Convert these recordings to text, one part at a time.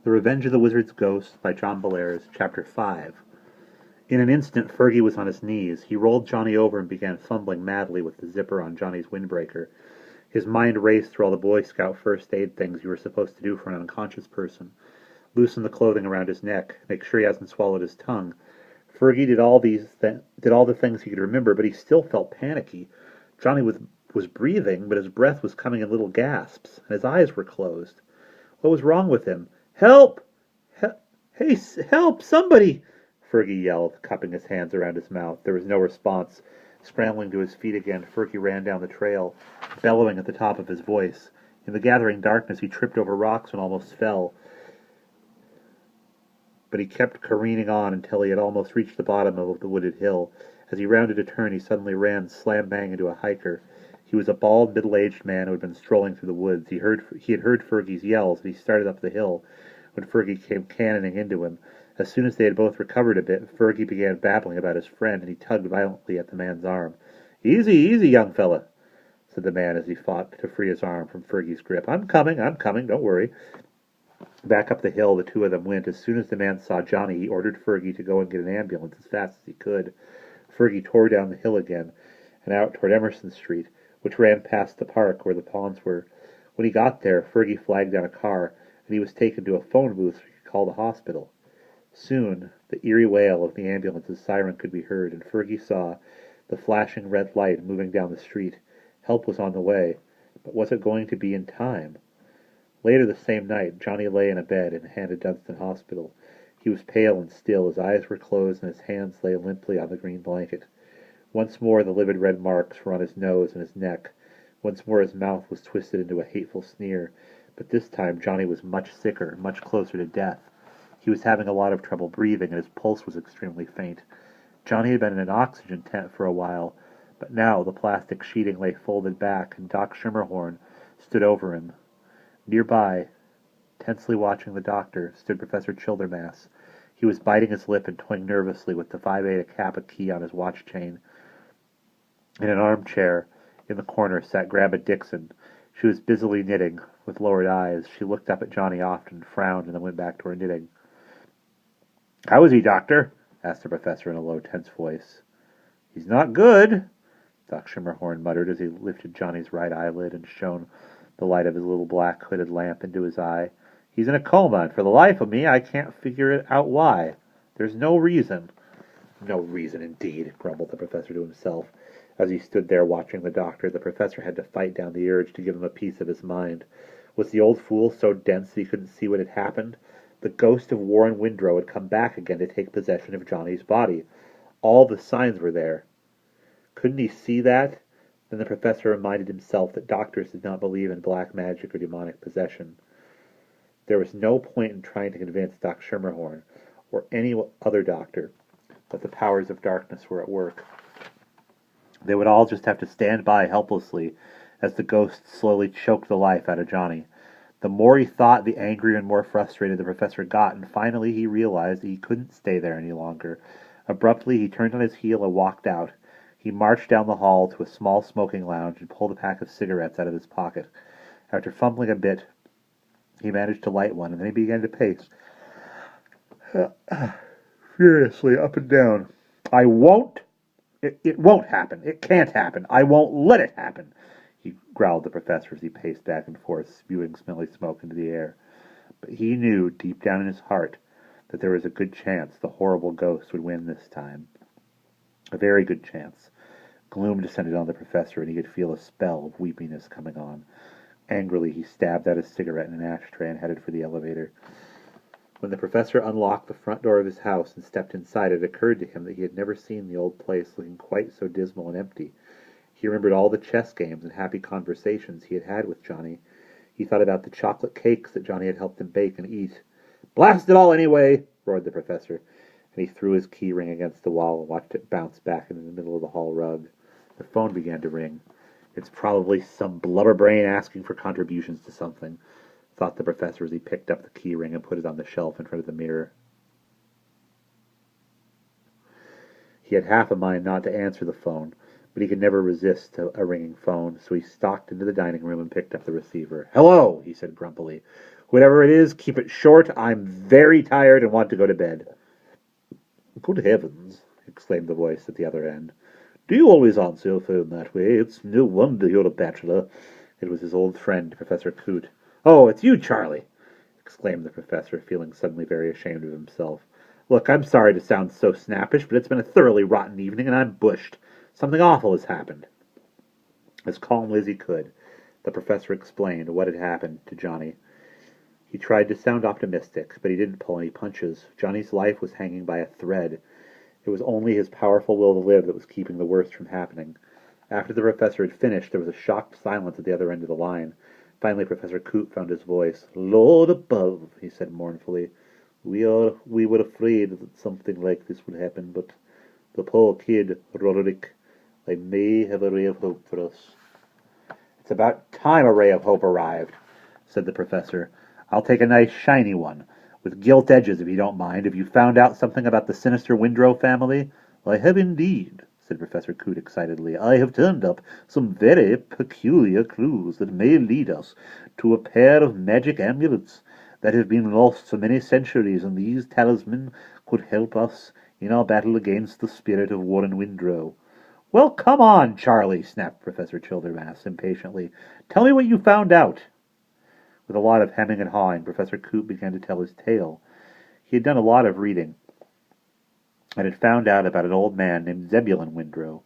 The Revenge of the Wizard's Ghost by John Bellairs, Chapter 5. In an instant Fergie was on his knees. He rolled Johnny over and began fumbling madly with the zipper on Johnny's windbreaker. His mind raced through all the Boy Scout first aid things you were supposed to do for an unconscious person. Loosen the clothing around his neck. Make sure he hasn't swallowed his tongue. Fergie did all the things he could remember, but he still felt panicky. Johnny was breathing, but his breath was coming in little gasps, and his eyes were closed. What was wrong with him? Help! Hey, help! Somebody! Fergie yelled, cupping his hands around his mouth. There was no response. Scrambling to his feet again, Fergie ran down the trail, bellowing at the top of his voice. In the gathering darkness, he tripped over rocks and almost fell, but he kept careening on until he had almost reached the bottom of the wooded hill. As he rounded a turn, he suddenly ran slam-bang into a hiker. He was a bald, middle-aged man who had been strolling through the woods. He had heard Fergie's yells, and he started up the hill when Fergie came cannoning into him. As soon as they had both recovered a bit, Fergie began babbling about his friend, and he tugged violently at the man's arm. "Easy, easy, young fella," said the man as he fought to free his arm from Fergie's grip. I'm coming, don't worry." Back up the hill the two of them went. As soon as the man saw Johnny, he ordered Fergie to go and get an ambulance as fast as he could. Fergie tore down the hill again and out toward Emerson Street, which ran past the park where the ponds were. When he got there, Fergie flagged down a car, and he was taken to a phone booth so he could call the hospital. Soon, the eerie wail of the ambulance's siren could be heard, and Fergie saw the flashing red light moving down the street. Help was on the way, but was it going to be in time? Later the same night, Johnny lay in a bed in Hannah Dunstan Hospital. He was pale and still, his eyes were closed, and his hands lay limply on the green blanket. Once more the livid red marks were on his nose and his neck. Once more his mouth was twisted into a hateful sneer. But this time Johnny was much sicker, much closer to death. He was having a lot of trouble breathing, and his pulse was extremely faint. Johnny had been in an oxygen tent for a while, but now the plastic sheeting lay folded back, and Doc Schimmerhorn stood over him. Nearby, tensely watching the doctor, stood Professor Childermass. He was biting his lip and toying nervously with the Phi Beta Kappa key on his watch chain. In an armchair in the corner sat Grandma Dixon. She was busily knitting, with lowered eyes. She looked up at Johnny often, frowned, and then went back to her knitting. "How is he, Doctor?" asked the professor in a low, tense voice. "He's not good," Doc Schimmerhorn muttered as he lifted Johnny's right eyelid and shone the light of his little black hooded lamp into his eye. "He's in a coma, and for the life of me, I can't figure it out why. There's no reason." "No reason, indeed," grumbled the professor to himself. As he stood there watching the doctor, the professor had to fight down the urge to give him a piece of his mind. Was the old fool so dense that he couldn't see what had happened? The ghost of Warren Windrow had come back again to take possession of Johnny's body. All the signs were there. Couldn't he see that? Then the professor reminded himself that doctors did not believe in black magic or demonic possession. There was no point in trying to convince Doc Schimmerhorn or any other doctor that the powers of darkness were at work. They would all just have to stand by helplessly as the ghost slowly choked the life out of Johnny. The more he thought, the angrier and more frustrated the professor got, and finally he realized that he couldn't stay there any longer. Abruptly, he turned on his heel and walked out. He marched down the hall to a small smoking lounge and pulled a pack of cigarettes out of his pocket. After fumbling a bit, he managed to light one, and then he began to pace furiously up and down. "I won't. It won't happen. It can't happen. I won't let it happen," he growled the professor as he paced back and forth, spewing smelly smoke into the air. But he knew, deep down in his heart, that there was a good chance the horrible ghost would win this time. A very good chance. Gloom descended on the professor, and he could feel a spell of weepiness coming on. Angrily, he stabbed out his cigarette in an ashtray and headed for the elevator. When the professor unlocked the front door of his house and stepped inside, it occurred to him that he had never seen the old place looking quite so dismal and empty. He remembered all the chess games and happy conversations he had had with Johnny. He thought about the chocolate cakes that Johnny had helped him bake and eat. "Blast it all anyway!" roared the professor, and he threw his key ring against the wall and watched it bounce back into the middle of the hall rug. The phone began to ring. "It's probably some blubberbrain asking for contributions to something," thought the professor as he picked up the key ring and put it on the shelf in front of the mirror. He had half a mind not to answer the phone, but he could never resist a ringing phone, so he stalked into the dining room and picked up the receiver. "Hello," he said grumpily. Whatever it is, keep it short. I'm very tired and want to go to bed. Good heavens, exclaimed the voice at the other end. Do you always answer your phone that way? It's no wonder you're a bachelor. It was his old friend, Professor Coote. Oh, it's you, Charlie, exclaimed the professor, feeling suddenly very ashamed of himself. Look, I'm sorry to sound so snappish, but it's been a thoroughly rotten evening, and I'm bushed. Something awful has happened. As calmly as he could, the professor explained what had happened to Johnny. He tried to sound optimistic, but he didn't pull any punches. Johnny's life was hanging by a thread. It was only his powerful will to live that was keeping the worst from happening. After the professor had finished, there was a shocked silence at the other end of the line. Finally, Professor Coote found his voice. Lord above, he said mournfully. We were afraid that something like this would happen, but the poor kid, Roderick, I may have a ray of hope for us. It's about time a ray of hope arrived, said the professor. I'll take a nice shiny one, with gilt edges if you don't mind. Have you found out something about the sinister Windrow family? I have indeed, said Professor Coote excitedly. I have turned up some very peculiar clues that may lead us to a pair of magic amulets that have been lost for many centuries, and these talismans could help us in our battle against the spirit of Warren Windrow. Well, come on, Charlie, snapped Professor Childermass impatiently. Tell me what you found out. With a lot of hemming and hawing, Professor Coote began to tell his tale. He had done a lot of reading, and had found out about an old man named Zebulon Windrow.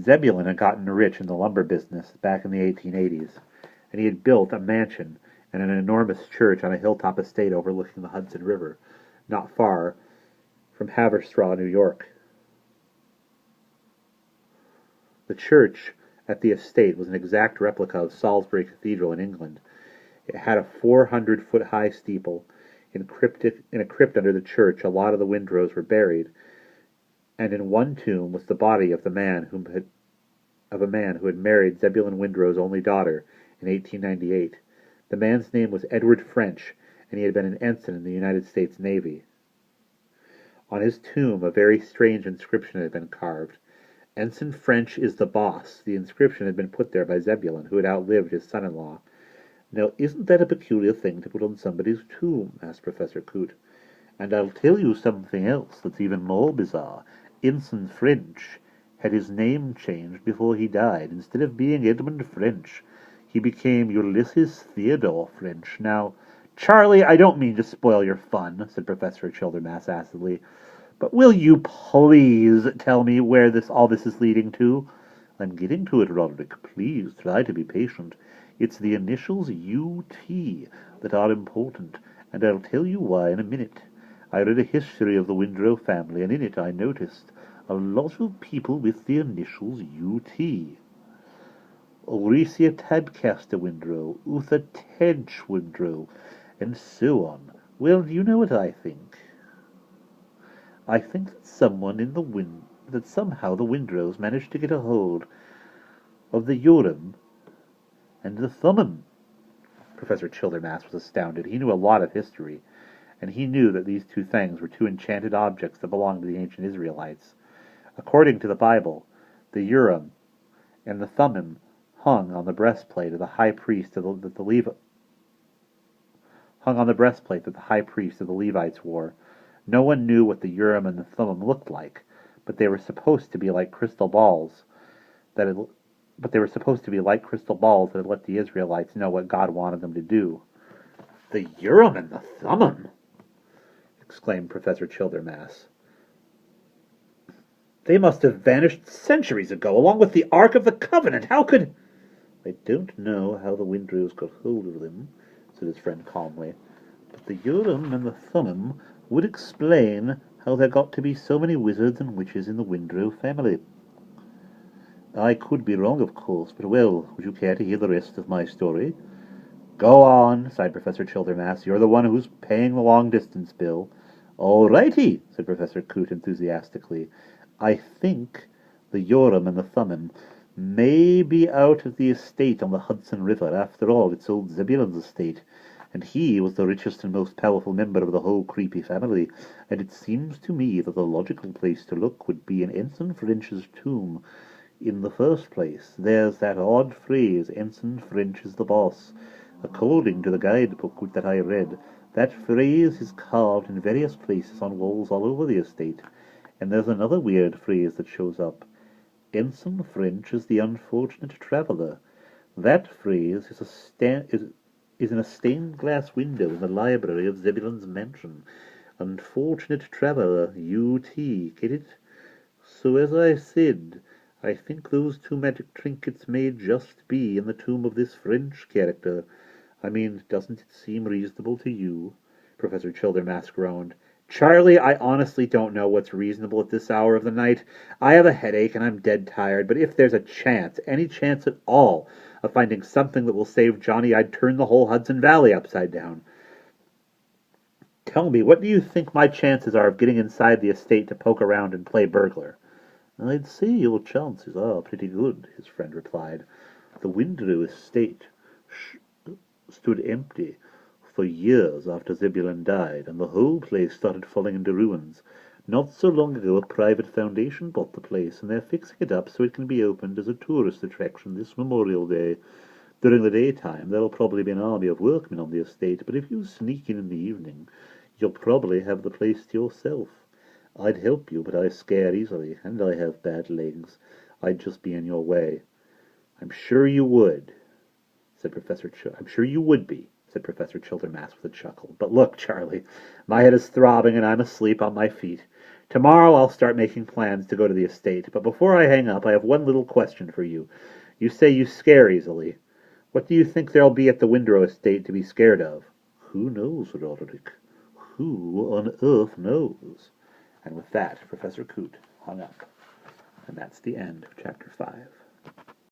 Zebulon had gotten rich in the lumber business back in the 1880s, and he had built a mansion and an enormous church on a hilltop estate overlooking the Hudson River, not far from Haverstraw, New York. The church at the estate was an exact replica of Salisbury Cathedral in England. It had a 400-foot-high steeple. In a crypt under the church, a lot of the Windrows were buried, and in one tomb was the body of a man who had married Zebulon Windrow's only daughter in 1898. The man's name was Edward French, and he had been an ensign in the United States Navy. On his tomb, a very strange inscription had been carved. Ensign French is the boss. The inscription had been put there by Zebulon, who had outlived his son-in-law. Now, isn't that a peculiar thing to put on somebody's tomb? Asked Professor Coote. And I'll tell you something else that's even more bizarre. Ensign French had his name changed before he died. Instead of being Edmund French, he became Ulysses Theodore French. Now, Charlie, I don't mean to spoil your fun, said Professor Childermass acidly, but will you please tell me where all this is leading to? I'm getting to it, Roderick. Please try to be patient. It's the initials U.T. that are important, and I'll tell you why in a minute. I read a history of the Windrow family, and in it I noticed a lot of people with the initials U.T. Oresia Tadcaster Windrow, Uther Tench Windrow, and so on. Well, do you know what I think? I think that somehow the Windrows managed to get a hold of the Urim and the Thummim. Professor Childermass was astounded. He knew a lot of history, and he knew that these two things were two enchanted objects that belonged to the ancient Israelites. According to the Bible, the Urim and the Thummim hung on the breastplate of the high priest that the high priest of the Levites wore. No one knew what the Urim and the Thummim looked like, but they were supposed to be like crystal balls that had let the Israelites know what God wanted them to do. The Urim and the Thummim, exclaimed Professor Childermass. They must have vanished centuries ago, along with the Ark of the Covenant. How could... I don't know how the Windrows got hold of them, said his friend calmly, but the Urim and the Thummim would explain how there got to be so many wizards and witches in the Windrow family. I could be wrong, of course, but well, would you care to hear the rest of my story? Go on, sighed Professor Childermass. You're the one who's paying the long-distance bill. All righty, said Professor Coote enthusiastically. I think the Urim and the Thummim may be out of the estate on the Hudson River. After all, it's old Zebulon's estate, and he was the richest and most powerful member of the whole creepy family, and it seems to me that the logical place to look would be in Ensign French's tomb. In the first place, there's that odd phrase, Ensign French is the boss. According to the guidebook that I read, that phrase is carved in various places on walls all over the estate. And there's another weird phrase that shows up. Ensign French is the unfortunate traveller. That phrase is in a stained glass window in the library of Zebulon's mansion. Unfortunate traveller, U.T. Get it? So as I said, I think those two magic trinkets may just be in the tomb of this French character. I mean, doesn't it seem reasonable to you? Professor Childermass groaned. Charlie, I honestly don't know what's reasonable at this hour of the night. I have a headache and I'm dead tired, but if there's a chance, any chance at all, of finding something that will save Johnny, I'd turn the whole Hudson Valley upside down. Tell me, what do you think my chances are of getting inside the estate to poke around and play burglar? I'd say your chances are pretty good, his friend replied. The Windrow estate stood empty for years after Zebulon died, and the whole place started falling into ruins. Not so long ago, a private foundation bought the place, and they're fixing it up so it can be opened as a tourist attraction this Memorial Day. During the daytime, there'll probably be an army of workmen on the estate, but if you sneak in the evening, you'll probably have the place to yourself. I'd help you, but I scare easily, and I have bad legs. I'd just be in your way. I'm sure you would, I'm sure you would be, said Professor Childermass with a chuckle. But look, Charlie, my head is throbbing and I'm asleep on my feet. Tomorrow I'll start making plans to go to the estate, but before I hang up, I have one little question for you. You say you scare easily. What do you think there'll be at the Windrow estate to be scared of? Who knows, Roderick? Who on earth knows? And with that, Professor Coote hung up. And that's the end of Chapter 5.